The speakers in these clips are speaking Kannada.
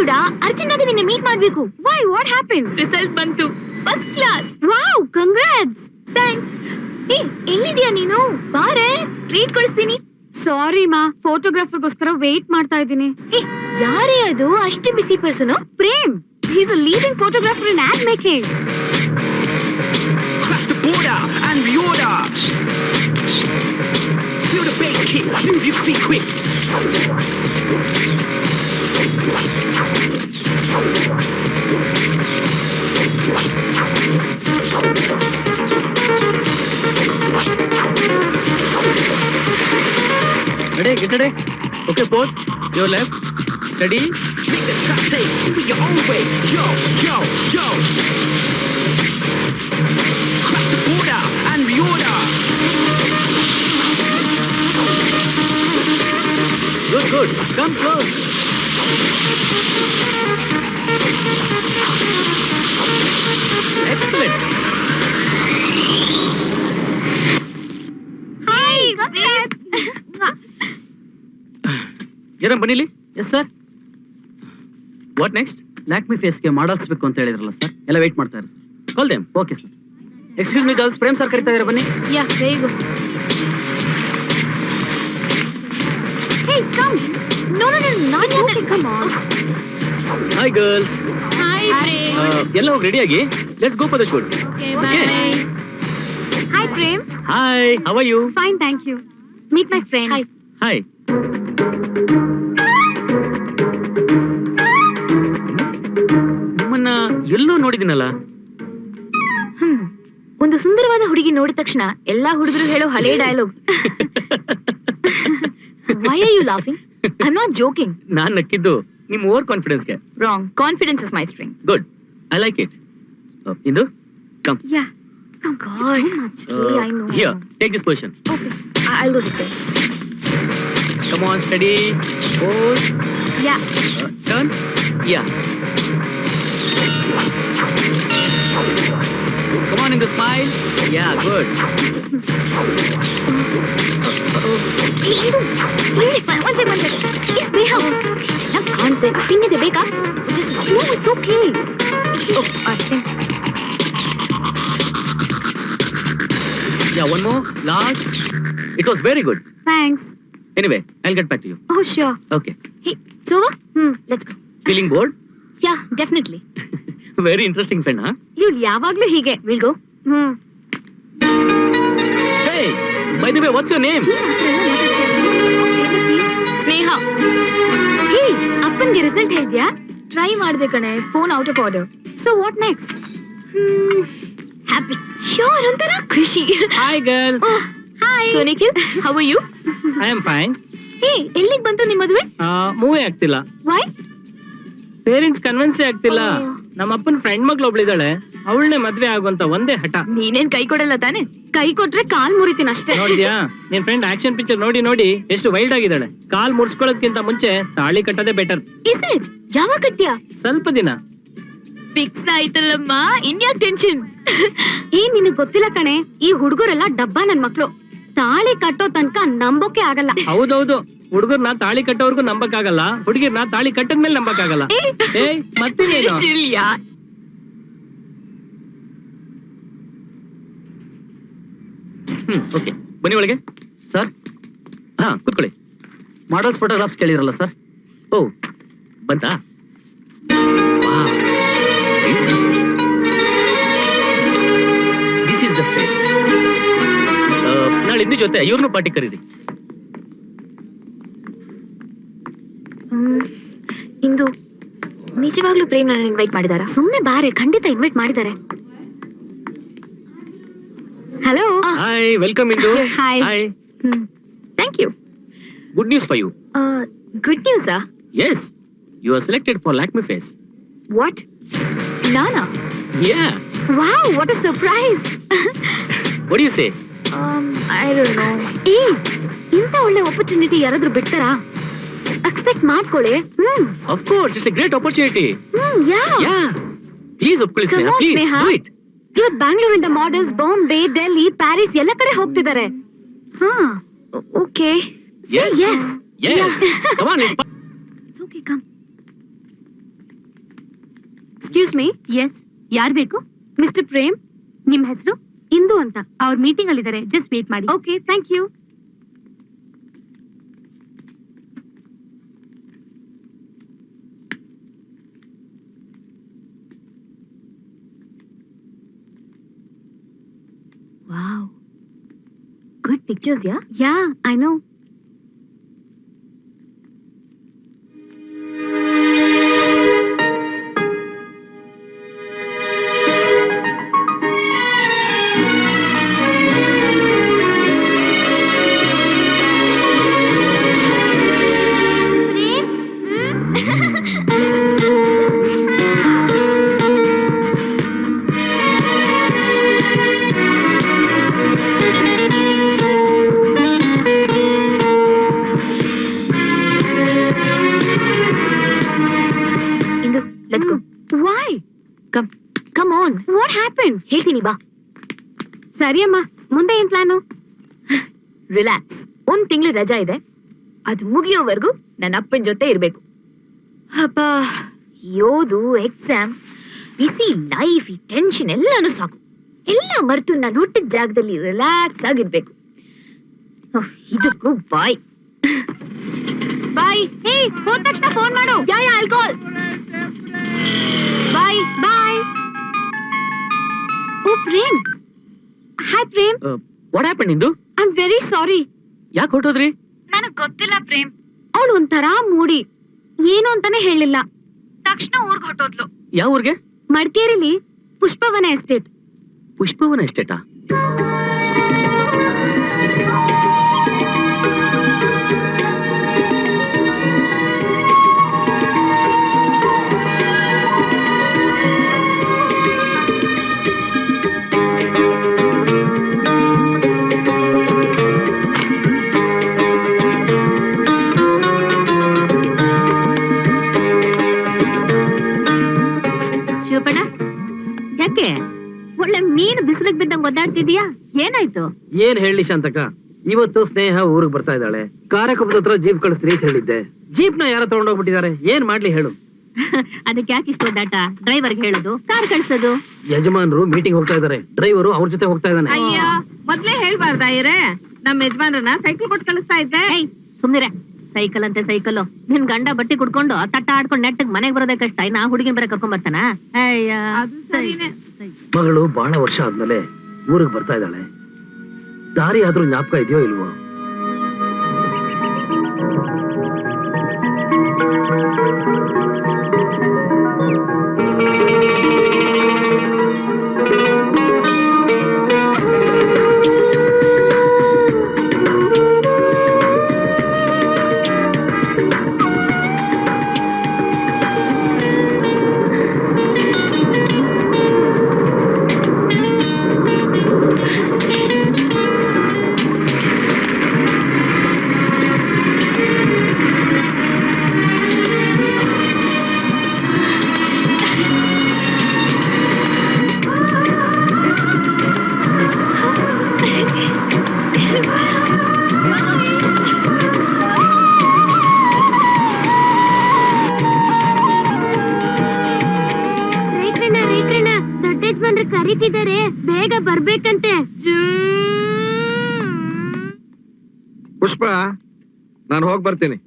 ಡ್ಯೂಡಾ ಅರ್ಜೆಂಟ್ ಆಗಿ ನಿನ್ನ ಮೀಟ್ ಮಾಡ್ಬೇಕು. Why what happen? ರಿಸಲ್ಟ್ ಬಂತು, first class. Wow, congrats. Thanks. ಎಲ್ಲಿದ್ಯಾ ನೀನು? ಬಾರೆ, ಟ್ರೀಟ್ ಕೊಡಿಸ್ತೀನಿ. ಸಾರಿ ಮಾ, ಫೋಟೋಗ್ರಾಫರ್ಗೋಸ್ಕರ ವೇಟ್ ಮಾಡ್ತಾ ಇದ್ದೀನಿ. ಯಾರೇ ಅದು ಅಷ್ಟು busy person? Prem. He is a leading photographer in ad making. Cross the border and reorder. Feel the bass kick, move your feet quick. Ready, get ready. Okay, pose. Your left. Steady. Make the track play, do it your own way. Yo, yo, yo. Cross the border and reorder. Good, good. Come close. Excellent. Hi, congrats. ಏನಮ್ಮ ಬನ್ನಿಲಿ. Yes sir. What next? Lakme ಫೇಸ್ಗೆ ಮಾಡಲ್ಸ್ ಬೇಕು ಅಂತ ಹೇಳಿದ್ರಲ್ಲ ಸರ್, ಎಲ್ಲ ವೇಟ್ ಮಾಡ್ತಾ ಇದ್ದಾರೆ sir. Call them. Okay sir. Excuse me girls, Prem sir ಕರೀತಾ ಇದ್ದಾರೆ, ಬನ್ನಿ. Yeah, there you go. Hey, come. No, not yet. Come on. Hi girls. Hi, Prem. ಎಲ್ಲ ಹೋಗಿ ರೆಡಿ ಆಗಿ, let's go for the shoot. Okay, bye. Hi, Prem. Hi, how are you? Fine, thank you. Meet my friend. Hi. Hi. ನಿಮ್ಮನ್ನ ಎಲ್ಲೋ ನೋಡಿದಿನಲ್ಲ. ಒಂದು ಸುಂದರವಾದ ಹುಡುಗಿ ನೋಡಿದ ತಕ್ಷಣ ಎಲ್ಲಾ ಹುಡುಗರು ಹೇಳೋ ಹಳೆ dialogue. Why are you laughing? I'm not joking. ನಾನ್ ನಕ್ಕಿದ್ದು ನಿಮ್ ಓವರ್ ಕಾನ್ಫಿಡೆನ್ಸ್ಗೆ. Wrong. Confidence is my strength. Good, I like it. Indu come. Yeah. Come God. So much. Really, I know. Here, take this position. Okay. I'll go sit there. Come on, steady. Pose. Yeah. Turn. Yeah. Come on, in the smile. Yeah, good. One second. Yes, Neha. Now can't they? Tinge beka. Just no, it's okay. Oh, thanks. Yeah, one more. Last. It was very good. Thanks. Anyway, I'll get back to you. Oh, sure. Okay. Hey, so let's go. Feeling bored? Yeah, definitely. Very interesting friend, huh? You'll yavaglu hige. We'll go. Hey, by the way, what's your name? Sneha. Hey, appange result ಹೇಳ್ದ್ಯಾ? Try ಮಾಡ್ದೆ ಕಣೆ. Phone out of order. So what next? Happy. Sure, ಒಂಥರ ಖುಷಿ. Hi, girls. Oh, hi. So Nikhil, how are you? I am fine. Hey, ಎಲ್ಲಿಗೆ ಬಂತು ನಿಮ್ಮ ಮದುವೆ? ಮೂವೇ ಆಗ್ತಿಲ್ಲ. Why? ಪೇರೆಂಟ್ಸ್ ಕನ್ವಿನ್ಸೇ ಆಗ್ತಿಲ್ಲ. ನಮ್ಮ ಅಪ್ಪನ ಫ್ರೆಂಡ್ ಮಗಳು ಒಬ್ಳಿದಾಳೆ, ಅವಳನ್ನೇ ಮದ್ವೆ ಆಗುವಂತ ಒಂದೇ ಹಠ. ನೀನೇನ್ ಕೈ ಕೊಡಲ್ಲ ತಾನೆ? ಕೈ ಕೊಟ್ರೆ ಕಾಲ್ ಮುರಿತೀನಿ ಅಷ್ಟೇ. ನೋಡಿದ್ಯಾ, ನಿನ್ ಫ್ರೆಂಡ್ ಆಕ್ಷನ್ ಪಿಕ್ಚರ್ ನೋಡಿ ಎಷ್ಟು ವೈಲ್ಡ್ ಆಗಿದ್ದಾಳೆ. ಕಾಲ್ ಮುರ್ಸ್ಕೊಳ್ಳೋದಕ್ಕಿಂತ ಮುಂಚೆ ತಾಳಿ ಕಟ್ಟೋದೇ ಬೆಟರ್. Is it? ಯಾವಾಗ ಕಟ್ಟ್ಯಾ? ಸ್ವಲ್ಪ ದಿನ. ಫಿಕ್ಸ್ ಆಯ್ತಲ್ಲಮ್ಮ, ಇನ್ಯಾಕ್ ಟೆನ್ಷನ್? ನಿನಗ್ ಗೊತ್ತಿಲ್ಲ ಕಣೆ, ಈ ಹುಡುಗರೆಲ್ಲ ಡಬ್ಬ ನನ್ ಮಕ್ಳು. ತಾಳಿ ಕಟ್ಟೋ ತನಕ ನಂಬೋಕೆ ಆಗಲ್ಲ. ಹೌದೌದು, ಹುಡುಗರ್ನ ತಾಳಿ ಕಟ್ಟೋರ್ಗು ನಂಬಕ್ ಆಗಲ್ಲ, ಹುಡುಗಿರ್ನ ತಾಳಿ ಕಟ್ಟದ್ಮೇಲೆ ನಂಬಕ್ ಆಗಲ್ಲ. ಮತ್ತೇನು? ಓಕೆ, ಬನ್ನಿ ಒಳಗೆ. ಸರ್, ಹಾ ಕೂತ್ಕೊಳ್ಳಿ. ಮಾಡಲ್ಸ್ ಫೋಟೋಗ್ರಾಫ್ಸ್ ಕೇಳಿರಲ್ಲ ಸರ್? ಓ, ಬಂತಾ? This is the face. ನಾಳೆ ಇಂದು ಜೊತೆ ಇವ್ರನ್ನು ಪಾರ್ಟಿ ಕರೀರಿ. ಇಂದು ನಿಜವಾಗ್ಲೂ ಪ್ರೇಮ್ ನನ್ನ ಇನ್ವೈಟ್ ಮಾಡಿದಾರಾ? ಸುಮ್ನೆ ಬಾರೆ, ಖಂಡಿತ ಇನ್ವೈಟ್ ಮಾಡಿದ್ದಾರೆ. Hello. Hi, welcome Indu. Hi. Hi. Thank you. Good news for you. Good ನ್ಯೂಸಾ? Yes, you are selected for Lakme face. What? ನಾನಾ? Yeah. Wow, what a surprise. What do you say? I don't know. ಇಂತ ಒಳ್ಳೆ ಆಪರ್ಚುನಿಟಿ ಯಾರಾದ್ರೂ ಬಿಡ್ತಾರಾ? ಎಕ್ಸ್ಪೆಕ್ಟ್ ಮಾಡ್ಕೊಳ್ಳಿ. Of course, it's a great opportunity. Yeah. Please, ಒಪ್ಕೊಳ್ಳಿ Sneha, please do it. ಇವತ್ತು ಬ್ಯಾಂಗ್ಳೂರಿಂದ ಮಾಡೆಲ್ಸ್ ಬಾಂಬೆ, ಡೆಲ್ಲಿ, ಪ್ಯಾರಿಸ್ ಎಲ್ಲ ಕಡೆ ಹೋಗ್ತಿದ್ದಾರೆ. Okay. Yes. Yes. Yes. Come on, let's. It's okay, come. Excuse me. Yes, ಯಾರ್ ಬೇಕು? ಮಿಸ್ಟರ್ ಪ್ರೇಮ್. ನಿಮ್ ಹೆಸರು? ಇಂದು ಅಂತ. ಅವ್ರ ಮೀಟಿಂಗ್ ಅಲ್ಲಿ ಇದಾರೆ, ಜಸ್ಟ್ ವೇಟ್ ಮಾಡಿ. Okay, thank you. Wow, good pictures. Yeah, I know. Let's go. Why? Come on. What happened? ಹೇಳ್ತೀನಿ ಬಾ. ಸರಿ ಅಮ್ಮ, ಮುಂದೆ ಏನ್ ಪ್ಲಾನು? ರಿಲ್ಯಾಕ್ಸ್. 1 ತಿಂಗಳು ರಜಾ ಇದೆ, ಅದು ಮುಗಿಯೋವರೆಗೂ ನನ್ನ ಅಪ್ಪನ ಜೊತೆ ಇರ್ಬೇಕು. ಅಪ್ಪ, ಓದು, ಎಕ್ಸಾಮ್, ಬಿಸಿ ಲೈಫ್, ಈ ಟೆನ್ಷನ್ ಎಲ್ಲಾನು ಸಾಕು. ಎಲ್ಲ ಮರೆತು ನಾನು ಹುಟ್ಟಿದ ಜಾಗದಲ್ಲಿ ರಿಲ್ಯಾಕ್ಸ್ ಆಗಿರ್ಬೇಕು. ಇದಕ್ಕೂ ಬಾಯ್ ಬಾಯ್. ಹೇ, ಹೋದ ತಕ್ಷಣ ಫೋನ್ ಮಾಡು. Yeah alcohol. Bye bye. Oh Prem. Hi Prem. What happen Indu? I am very sorry. ಯಾಕೆ ಹೊರಟೋದ್ರಿ? ನನಗ್ ಗೊತ್ತಿಲ್ಲ ಪ್ರೇಮ್. ಅವಳು ಒಂಥರ ಮೂಡಿ, ಏನು ಅಂತಾನೆ ಹೇಳಿಲ್ಲ. ತಕ್ಷಣ ಊರ್ಗ್ ಹೊಟ್ಟೋದ್ಲು. ಯಾವ ಊರ್ಗೆ? ಮಡಿಕೇರಿಲಿ ಪುಷ್ಪವನ ಎಸ್ಟೇಟ್. ಪುಷ್ಪವನ ಎಸ್ಟೇಟಾ? ಶಿವಪಣ್ಣ, ಯಾಕೆ ಒಳ್ಳೆ ಮೀನು ಬಿಸಿಲಿಗೆ ಬಿದ್ದಂಗ್ ಒದ್ದಾಡ್ತಿದ್ಯಾ? ಏನಾಯ್ತು? ಏನ್ ಹೇಳಿ ಶಾಂತಕ, ಇವತ್ತು ಸ್ನೇಹ ಊರಿಗೆ ಬರ್ತಾ ಇದ್ದಾಳೆ. ಕಾರ್ಯಕ್ರಮದ ಹತ್ರ ಜೀಪ್ ಕಳಿಸ್ರಿ ಅಂತ ಹೇಳಿದ್ದೆ. ಜೀಪ್ ನ ಯಾರ ತಗೊಂಡೋಗ್ಬಿಟ್ಟಿದ್ದಾರೆ. ಏನ್ ಮಾಡ್ಲಿ ಹೇಳು? ಅದಕ್ಕೆ ಯಾಕೆ ಇಷ್ಟು ಒದ್ದಾಟ? ಡ್ರೈವರ್ಗೆ ಹೇಳೋದು, ಕಾರ್ ಕಳ್ಸೋದು. ಯಜಮಾನರು ಮೀಟಿಂಗ್ ಹೋಗ್ತಾ ಇದಾರೆ, ಡ್ರೈವರು ಅವ್ರ ಜೊತೆ ಹೋಗ್ತಾ ಇದ್ದಾನೆ. ಅಯ್ಯ, ಮೊದ್ಲೇ ಹೇಳ್ಬಾರ್ದಾ ಇರೇ? ನಮ್ಮ ಯಜಮಾನರನ್ನ ಸೈಕಲ್ ಕೊಟ್ಟು ಕಳಿಸ್ತಾ ಇದ್ದೆ. ಸುಮ್ನಿರೆ. ಸೈಕಲ್ ಅಂತೆ ಸೈಕಲ್. ನಿನ್ ಗಂಡ ಬಟ್ಟಿ ಕುಡ್ಕೊಂಡು ತಟ್ಟ ಆಡ್ಕೊಂಡು ನೆಟ್ಟಗ್ ಮನೆಗ್ ಬರೋದೇ ಕಷ್ಟ. ನಾ ಹುಡುಗಿನ ಬರ ಕರ್ಕೊಂಡ್ ಬರ್ತಾನ? ಅಯ್ಯ, ಅದು ಸರಿನೇ. ಮಗಳು ಬಹಳ ವರ್ಷ ಆದ್ಮೇಲೆ ಊರಿಗೆ ಬರ್ತಾ ಇದ್ದಾಳೆ. ದಾರಿ ಆದ್ರೂ ಜ್ಞಾಪಕ ಇದೆಯೋ ಇಲ್ವೋ? ಕರೀತಿದ್ದಾರೆ, ಬೇಗ ಬರ್ಬೇಕಂತೆ. ಪುಷ್ಪ, ನಾನು ಹೋಗಿ ಬರ್ತೀನಿ.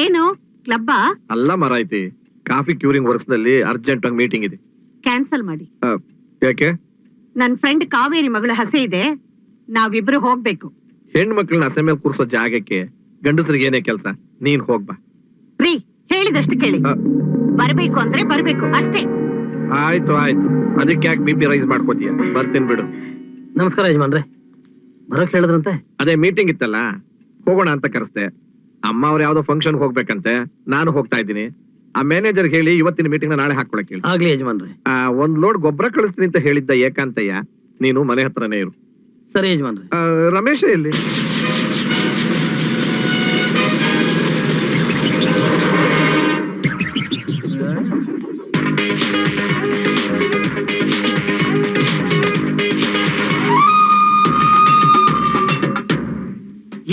ಏನು ಕ್ಲಬ್ಬಾ? ಅಲ್ಲ ಮರಾಯ್ತಿ, ಕಾಫಿ ಕ್ಯೂರಿಂಗ್ ವರ್ಕ್ಸ್ ನಲ್ಲಿ ಅರ್ಜೆಂಟ್ ಆಗಿ ಮೀಟಿಂಗ್ ಇದೆ. ಕ್ಯಾನ್ಸಲ್ ಮಾಡಿ. ಯಾಕೆ? ನನ್ ಫ್ರೆಂಡ್ ಕಾವೇರಿ ಮಗಳು ಹಸೆ ಇದೆ, ನಾವಿಬ್ರು ಹೋಗ್ಬೇಕು. ಹೆಣ್ಮಕ್ಳನ್ನ ಹಸೆ ಮೇಲೆ ಕೂರ್ಸೋ ಜಾಗಕ್ಕೆ ಗಂಡಸರಿಗೆ ಏನೇ ಕೆಲಸ? ನೀನ್ ಹೋಗ್ಬಾ. ರೀ, ಹೇಳಿದಷ್ಟು ಕೇಳಿ. ಬರ್ಬೇಕು ಅಂದ್ರೆ ಬರ್ಬೇಕು ಅಷ್ಟೇ. ಆಯ್ತು ಆಯ್ತು, ಅದಕ್ಕೆ ಯಾಕೆ ಬಿ ಪಿ ರೈಸ್ ಮಾಡ್ಕೋತೀಯ? ಬರ್ತೀನಿ ಬಿಡು. ನಮಸ್ಕಾರ ಯಜಮಾನ್ರೆ, ಬರೋಕ್ ಹೇಳಿದ್ರಂತೆ. ಅದೇ ಮೀಟಿಂಗ್ ಇತ್ತಲ್ಲ, ಹೋಗೋಣ ಅಂತ ಕರೆಸ್ದೆ. ಅಮ್ಮ ಅವ್ರು ಯಾವ್ದೋ ಫಂಕ್ಷನ್ ಹೋಗ್ಬೇಕಂತೆ, ನಾನು ಹೋಗ್ತಾ ಇದ್ದೀನಿ. ಆ ಮ್ಯಾನೇಜರ್ ಹೇಳಿ ಇವತ್ತಿನ ಮೀಟಿಂಗ್ ನಾಳೆ ಹಾಕೊಳಕ್ ಹೇಳಿ. ಆಗ್ಲಿ ಯಜಮಾನ್ರೆ. ಒಂದ್ ಲೋಡ್ ಗೊಬ್ಬರ ಕಳಿಸ್ತೀನಿ ಅಂತ ಹೇಳಿದ್ದ ಏಕಾಂತಯ್ಯ, ನೀನು ಮನೆ ಹತ್ರನೇ ಇರು. ಸರಿ ಯಜಮಾನ್ರೆ. ರಮೇಶ ಎಲ್ಲಿ?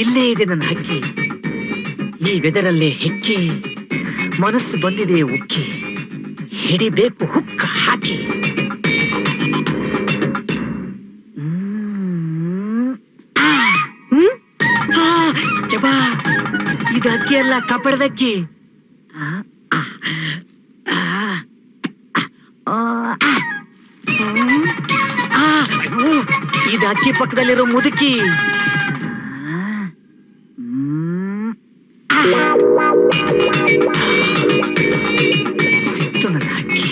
ಇಲ್ಲೇ ಇದೆ ನನ್ನ ಹಕ್ಕಿ, ಈ ವೆದರಲ್ಲೇ ಹೆಕ್ಕಿ, ಮನಸ್ಸು ಬಂದಿದೆ ಉಕ್ಕಿ. ಹಿಡಿಬೇಕು ಹುಕ್ಕ ಹಾಕಿ. ಇದು ಅಕ್ಕಿ ಅಲ್ಲ, ಕಪಡದಕ್ಕಿ. ಇದು ಅಕ್ಕಿ ಪಕ್ಕದಲ್ಲಿರೋ ಮುದುಕಿ. ಸಿಕ್ತು ನನ್ನ ಅಕ್ಕಿ.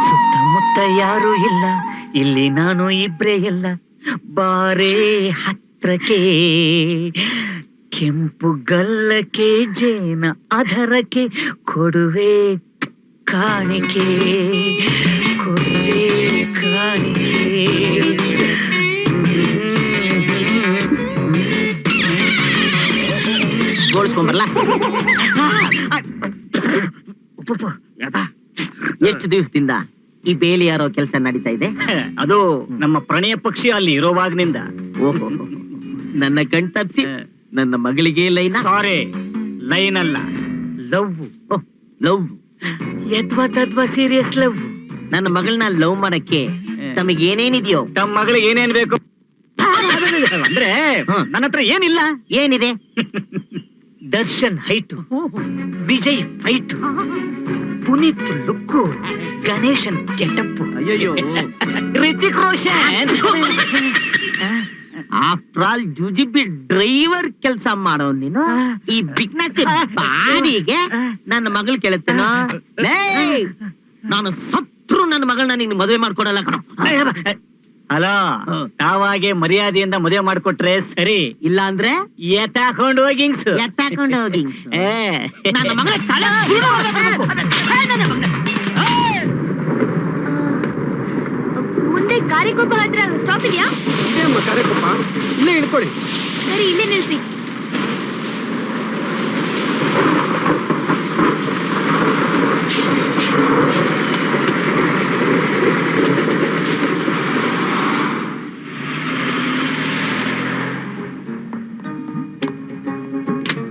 ಸುತ್ತಮುತ್ತ ಯಾರು ಇಲ್ಲ, ಇಲ್ಲಿ ನಾನು ಇಬ್ರೇ ಇಲ್ಲ. ಬಾರೇ ಹತ್ರಕ್ಕೆ, ಕೆಂಪು ಗಲ್ಲಕ್ಕೆ ಜೇನ ಅಧರಕ್ಕೆ ಕೊಡುವೆ ಕಾಣಿಕೆ, ಕೊಡುವೆ ಕಾಣಿಕೆ. ಗೋಳಿಸ್ಕೊಂಬರ್ಲ. ಎಷ್ಟು ದಿವಸದಿಂದ ಈ ಬೇಲಿ ಯಾರೋ ಕೆಲಸ ನಡೀತಾ ಇದೆ? ಅದು ನಮ್ಮ ಪ್ರಣಯ ಪಕ್ಷಿ ಅಲ್ಲಿ ಇರೋವಾಗ್ನಿಂದ. ಓಹೋ, ನನ್ನ ಕಣ್ ತಪ್ಪಿಸಿ ನನ್ನ ಮಗಳಿಗೆ ಲೈನ್. ಸಾರಿ, ಲೈನ್ ಅಲ್ಲ, ಲವ್. ಲವ್ ಯದ್ವಾ ತದ್ವಾ ಸೀರಿಯಸ್ ಲವ್. ನನ್ನ ಮಗಳನ್ನ ಲವ್ ಮಾಡಕ್ಕೆ ತಮಗೆ ಏನೇನಿದೆಯೋ? ತಮ್ಮ ಮಗಳಿಗೆ ಏನೇನ್ ಬೇಕು ಅಂದ್ರೆ ನನ್ನ ಹತ್ರ ಏನಿಲ್ಲ. ಏನಿದೆ? Darshan height, Vijay fight, Puneeth look, ಗಣೇಶನ್ ಗೆಟಪ್, ಅಯ್ಯಯ್ಯೋ, ರಿತಿಕ್ ರೋಷನ್. ಆಫ್ಟರ್ ಆಲ್ ಜುಜಿಬಿ ಡ್ರೈವರ್ ಕೆಲಸ ಮಾಡೋ ನೀನು ಈ ಬಿಗ್ನೆಸ್ ಬಾಡಿಗೆ ನನ್ನ ಮಗಳು ಕೇಳುತ್ತೇನೋ? ನಾನು ಸತ್ರು ನನ್ನ ಮಗಳನ್ನ ನೀನು ಮದುವೆ ಮಾಡ್ಕೊಡಲ್ಲ ಕಣೋ. ಅಲ್ಲ, ತಾವಾಗೆ ಮರ್ಯಾದೆಯಿಂದ ಮದುವೆ ಮಾಡ್ಕೊಟ್ರೆ ಸರಿ, ಇಲ್ಲ ಅಂದ್ರೆ ಎತ್ತಾಕೊಂಡು ಹೋಗಿ ಎತ್ತಾಕೊಂಡು ಹೋಗಿ ನನ್ನ ಮಗಳ ತಲೆ ಮುಂದೆ ಕಾರಿಕೊಪ್ಪ ಹತ್ರ ಸ್ಟಾಪ್ ಇದೆಯಾ? ಕಾರ್ಯಕೊಪ್ಪ ಇಲ್ಲೇ ಇಳ್ಕೊಳ್ಳಿ. ಸರಿ, ಇಲ್ಲೇ ನಿಲ್ಸಿ.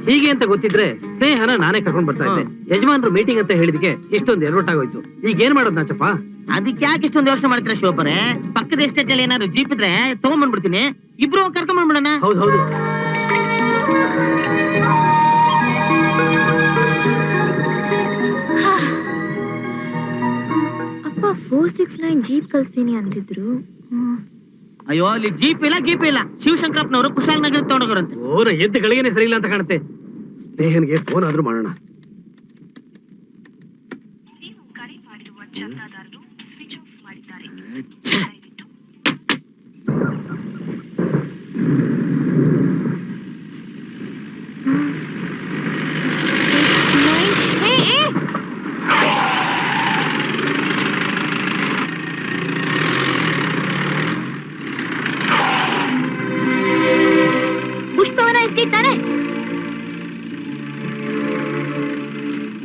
ಹೀಗೆ ಅಂತ ಗೊತ್ತಿದ್ರೆ ಸ್ನೇಹನ ನಾನೇ ಕರ್ಕೊಂಡ್ ಬರ್ತಾ ಇದ್ದೆ. ಯಜಮಾನ್ರು ಮೀಟಿಂಗ್ ಅಂತ ಹೇಳಿದಕ್ಕೆ ಇಷ್ಟೊಂದು ಎಡವಟ್ಟಾಗೋಯ್ತು. ಈಗ ಏನ್ ಮಾಡೋದು ನಾಚಪ್ಪ? ಅದಕ್ಕೆ ಯಾಕೆ ಇಷ್ಟೊಂದು ಯೋಚನೆ ಮಾಡ್ತೀರಾ ಶೋಭರೆ? ಪಕ್ಕದ ಎಸ್ಟೇಟ್ ಅಲ್ಲಿ ಏನಾದ್ರು ಜೀಪ್ ಇದ್ರೆ ತಗೊಂಡ್ಬಂದ್ಬಿಡ್ತೀನಿ, ಇಬ್ರು ಕರ್ಕೊಂಡ್ ಬಂದ್ಬಿಡೋಣ. ಹೌದು ಹೌದು. ಅಪ್ಪ 469 ಜೀಪ್ ಕಳ್ಸ್ತೀನಿ ಅಂತಿದ್ರು. ಅಯ್ಯೋ, ಅಲ್ಲಿ ಜೀಪ್ ಇಲ್ಲ ಗೀಪ್ ಇಲ್ಲ. ಶಿವಶಂಕರಪ್ಪನವರು ಕುಶಾಲನಗರ ತಗೊಂಡೋಗ್ರಂತೆ. ಓರ ಎದ್ದು ಗಳಿಗೆನೆ ಸರಿ ಇಲ್ಲ ಅಂತ ಕಾಣುತ್ತೆ. ಸ್ನೇಹನ್ಗೆ ಫೋನ್ ಆದ್ರೂ ಮಾಡೋಣ. ಪುಷ್ಪವನ ಎಸ್ಟೇಟ್ ತಾನೆ?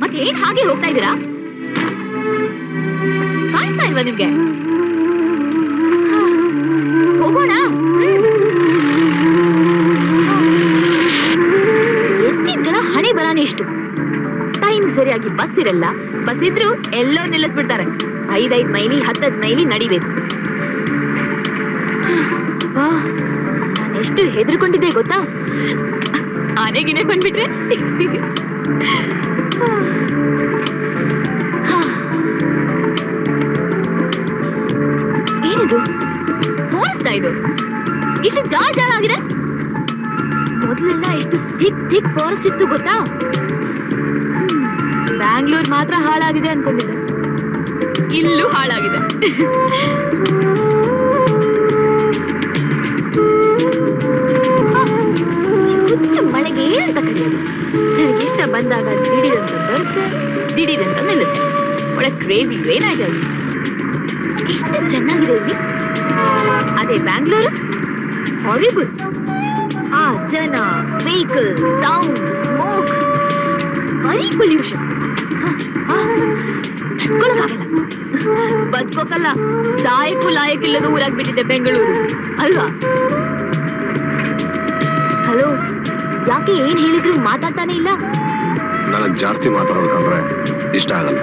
ಮತ್ತೇನ್ ಹಾಗೆ ಹೋಗ್ತಾ ಇದ್ದೀರಾ? ಕಾಣಿಸ್ತಾ ಇಲ್ವಾ ನಿಮ್ಗೆ? ಹೋಗೋಣ. ಎಸ್ಟೇಟ್ಗಳ ಹಣೆ ಬರಾನೆ ಇಷ್ಟು. ಟೈಮ್ ಸರಿಯಾಗಿ ಬಸ್ ಇರಲ್ಲ, ಬಸ್ ಇದ್ರು ಎಲ್ಲೋ ನಿಲ್ಲಿಸ್ಬಿಡ್ತಾರೆ. 5 ಮೈಲಿ 10 ಮೈಲಿ ನಡಿಬೇಕು. ನಾನೆಷ್ಟು ಹೆದರ್ಕೊಂಡಿದ್ದೆ ಗೊತ್ತಾ? ಆನೆಗಿನೇ ಬಂದ್ಬಿಟ್ರೆ. ಏನಿದು? ಫಾರೆಸ್ಟ್ ಇದು? ಇಷ್ಟು ಜಾಳ ಜಾಳ ಆಗಿದೆ. ಮೊದಲೆಲ್ಲ ಎಷ್ಟು ಥಿಕ್ ಫಾರೆಸ್ಟ್ ಇತ್ತು ಗೊತ್ತಾ? ಬ್ಯಾಂಗ್ಳೂರ್ ಮಾತ್ರ ಹಾಳಾಗಿದೆ ಅನ್ಕೊಂಡಿದ್ದೆ, ಇಲ್ಲೂ ಹಾಳಾಗಿದೆ. ಮಳೆಗೆ ಅಂತ ಕರೆಯೋದು. ನನಗೆ ಇಷ್ಟ ಬಂದಾಗ ದಿಢೀರಂತ ಬರುತ್ತೆ, ದಿಢೀರಂತ ನಿಲ್ಲುತ್ತೆ. ಒಳ್ಳೆ ಕ್ರೇಜಿ ಟ್ರೈನ್ ಆಯ್ತು. ಎಷ್ಟು ಚೆನ್ನಾಗಿದೆ ಇಲ್ಲಿ. ಅದೇ ಬ್ಯಾಂಗ್ಳೂರು ಹಾರಿಬಲ್. ಆ ಜನ, ವೆಹಿಕಲ್, ಸೌಂಡ್, ಸ್ಮೋಕ್, ಬರೀ ಪೊಲ್ಯೂಷನ್. ತಡ್ಕೊಳಕ್ಕಾಗಲ್ಲ. ಬದುಕೋಕಲ್ಲ, ಸಾಯಕ್ಕೂ ಲಾಯಕ್ಕಿಲ್ಲದ ಊರಾಗ್ಬಿಟ್ಟಿದೆ ಬೆಂಗಳೂರು ಅಲ್ವಾ? ಹಲೋ, ಯಾಕೆ ಏನ್ ಹೇಳಿದ್ರು ಮಾತಾಡ್ತಾನೆ ಇಲ್ಲ? ನನಗ್ ಜಾಸ್ತಿ ಮಾತಾಡೋದು ಕಂಡ್ರೆ ಇಷ್ಟ ಆಗಲ್ಲ.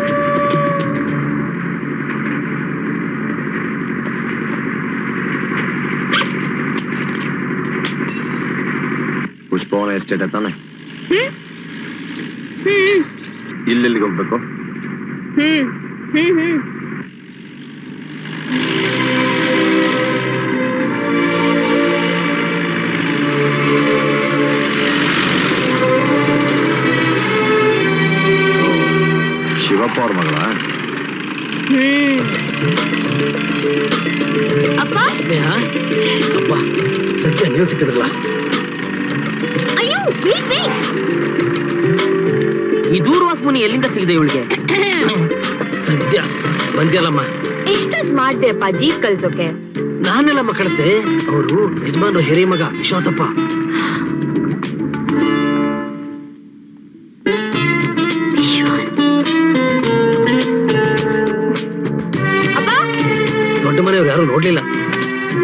ಪುಷ್ಪವನ ಎಸ್ಟೇಟ್ ತಾನೆ? ಇಲ್ಲೆಲ್ಲಿಗೆ ಹೋಗ್ಬೇಕು? ಶಿವಪ್ಪ ಅವ್ರ ಮಗಳ? ಅಪ್ಪ, ಅಪ್ಪ ಸತ್ಯ ನೀವು ಸಿಕ್ಕಿದ್ರಲ್ಲ. ಅಯ್ಯೋ wait, wait. ಈ ದೂರ್ವಾಸ ಮುನಿ ಎಲ್ಲಿಂದ ಸಿಗಿದೆ ಇವಳಿಗೆ? ಸದ್ಯ ಬಂದ್ಯಲ್ಲಮ್ಮ. ಎಷ್ಟೊತ್ ಮಾಡ್ದೆ ಅಪ್ಪ ಜೀಪ್ ಕಳ್ಸೋಕೆ? ನಾನೆಲ್ಲಮ್ಮ ಕಳಿಸ್ದೆ. ಅವರು ಯಜಮಾನ್ರು ಹಿರಿಯ ಮಗ ವಿಶ್ವಾಸಪ್ಪ. ಅಪ್ಪ, ದೊಡ್ಡ ಮನೆಯವ್ರು ಯಾರು ನೋಡ್ಲಿಲ್ಲ.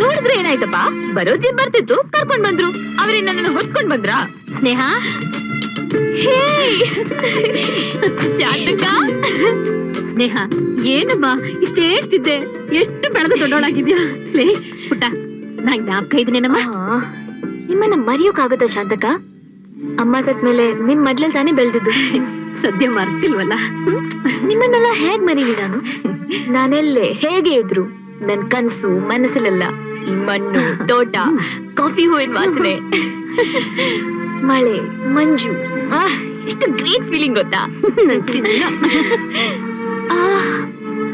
ನೋಡಿದ್ರೆ ಏನಾಯ್ತಪ್ಪ, ಬರೋದೇ ಬರ್ತಿತ್ತು, ಕರ್ಕೊಂಡ್ ಬಂದ್ರು. ಅವರೇ ನನ್ನನ್ನು ಹೊತ್ಕೊಂಡ್ ಬಂದ್ರಾ? ಸ್ನೇಹ, ಹೇ ಶಾಂತಕ್ಕ. ಸ್ನೇಹ, ಏನಮ್ಮ ಇಷ್ಟೇಷ್ಟಿದ್ದೆ, ಎಷ್ಟು ಬೆಳೆದು ದೊಡ್ಡವಳಾಗಿದ್ಯಾ? ಲೇ ಪುಟ್ಟ, ನಾ ಜ್ಞಾಪಕ ಇದ್ದೀನೇನಮ್ಮ. ನಿಮ್ಮನ್ನ ಮರೆಯೋಕಾಗತ್ತ ಶಾಂತಕ್ಕ? ಅಮ್ಮ ಸತ್ಮೇಲೆ ನಿಮ್ ಮಡ್ಲಲ್ಲಿ ತಾನೇ ಬೆಳೆದಿದ್ದು. ಸದ್ಯ ಮರ್ತಿಲ್ವಲ್ಲ. ನಿಮ್ಮನ್ನೆಲ್ಲ ಹೇಗ್ ಮರೀಲಿ ನಾನು? ನಾನೆಲ್ಲೇ ಹೇಗೆ ಇದ್ರು ನನ್ ಕನ್ಸು ಮನಸ್ಸಲ್ಲೆಲ್ಲ ಈ ಮಣ್ಣು, ತೋಟ, ಕಾಫಿ ಹೂವಿನ ವಾಸನೆ, ಮಳೆ, ಮಂಜು. ಎಷ್ಟು ಗ್ರೇಟ್ ಫೀಲಿಂಗ್ ಗೊತ್ತಾ?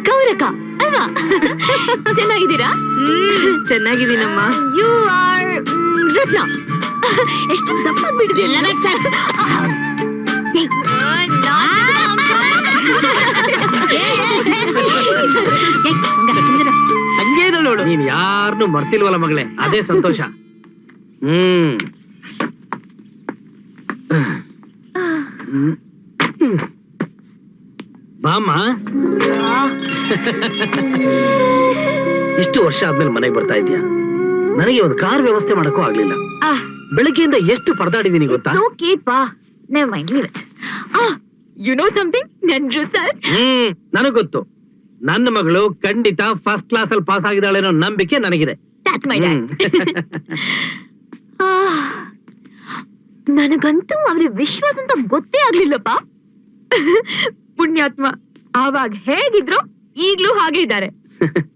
ಗೌರಕ ಅಲ್ವಾ? ಚೆನ್ನಾಗಿದ್ದೀರಾ? ಚೆನ್ನಾಗಿದ್ದೀನಮ್ಮ. ಯು ಆರ್ ರತ್ನ. ಎಷ್ಟು ದಪ್ಪ ಬಿಡಿದೆ. ಹಂಗೆ ಇದ್ದಾಳೆ ನೋಡು. ನೀನ್ ಯಾರನ್ನು ಮರ್ತಿಲ್ವಲ್ಲ ಮಗಳೇ, ಅದೇ ಸಂತೋಷ. ಬಾಮ್ಮ, ಇಷ್ಟು ವರ್ಷ ಆದ್ಮೇಲೆ ಮನೆಗೆ ಬರ್ತಾ ಇದ್ಯಾ. ನನಗೆ ಒಂದು ಕಾರ್ ವ್ಯವಸ್ಥೆ ಮಾಡಕ್ಕೂ ಆಗ್ಲಿಲ್ಲ. ಬೆಳಗ್ಗೆಯಿಂದ ಎಷ್ಟು ಪರದಾಡಿದೀನಿ ಗೊತ್ತಾ? ಓಕೆ ಪಾ, never mind, leave it. You know something, Nanju sir? ನನಗ್ ಗೊತ್ತು. ನನ್ನ ಮಗಳು ಖಂಡಿತ ಫಸ್ಟ್ ಕ್ಲಾಸ್ ಅಲ್ಲಿ ಪಾಸ್ ಆಗಿದ್ದಾಳೆ ಅನ್ನೋ ನಂಬಿಕೆ ನನಗಿದೆ. That's my dad. ನನಗಂತೂ ಅವ್ರ ವಿಶ್ವಾಸ ಅಂತ ಗೊತ್ತೇ ಆಗ್ಲಿಲ್ಲಪ್ಪ. ಪುಣ್ಯಾತ್ಮ, ಆವಾಗ ಹೇಗಿದ್ರು ಈಗ್ಲೂ ಹಾಗೆ ಇದ್ದಾರೆ.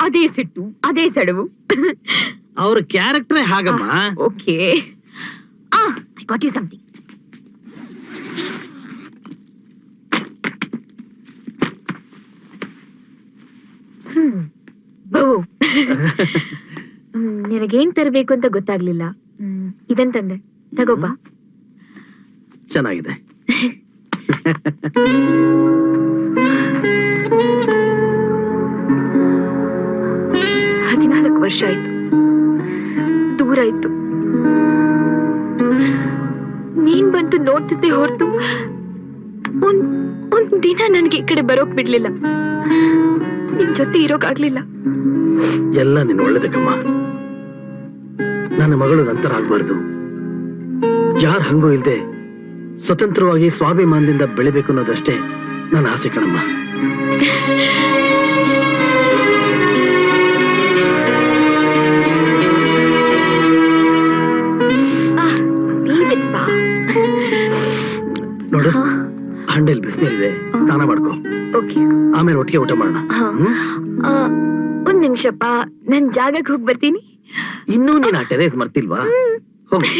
ಅದೇ ಸಿಟ್ಟು, ಅದೇ ಸೆಡವು. ಅವ್ರ ಕ್ಯಾರೆಕ್ಟರ್ ಹಾಗಮ್ಮ. Okay, I got you something. ನಿನಗೇನ್ ತರಬೇಕು ಅಂತ ಗೊತ್ತಾಗ್ಲಿಲ್ಲ. ಇದನ್ ತಂದೆ, ತಗೋಬಾ. ಚೆನ್ನಾಗಿದೆ. 14 ವರ್ಷ ಆಯ್ತು, ದೂರ ಆಯ್ತು. ನೀನ್ ಬಂತು ನೋಡ್ತಿದ್ದೆ ಹೊರತು ಒಂದ್ ದಿನ ನನ್ಗೆ ಈ ಕಡೆ ಬರೋಕ್ ಬಿಡ್ಲಿಲ್ಲ. ನಿನ್ ಜೊತೆ ಇರೋಕಾಗ್ಲಿಲ್ಲ. ಎಲ್ಲ ನಿನ್ ಒಳ್ಳೇದಕ್ಕಮ್ಮ. ನನ್ನ ಮಗಳು ನಂತರ ಆಗ್ಬಾರ್ದು. ಯಾರ್ ಹಂಗೂ ಇಲ್ದೆ ಸ್ವತಂತ್ರವಾಗಿ ಸ್ವಾಭಿಮಾನದಿಂದ ಬೆಳಿಬೇಕು ಅನ್ನೋದಷ್ಟೇ ನನ್ನ ಆಸೆ ಕಣಮ್ಮ. ನೋಡು, ಹಂಡೆಲ್ ಬಿಸಿನೀರಿದೆ, ಸ್ನಾನ ಮಾಡ್ಕೊ. ಓಕೆ, ಆಮೇಲೆ ಒಟ್ಟಿಗೆ ಊಟ ಮಾಡೋಣ. ಒಂದ್ ನಿಮಿಷಪ್ಪ, ನನ್ ಜಾಗಕ್ಕೆ ಹೋಗಿ ಬರ್ತೀನಿ. ಇನ್ನೂ ನೀನ್ ಆ ಟೆರೇಸ್ ಮರ್ತಿಲ್ವಾ? ಹೋಗಿ.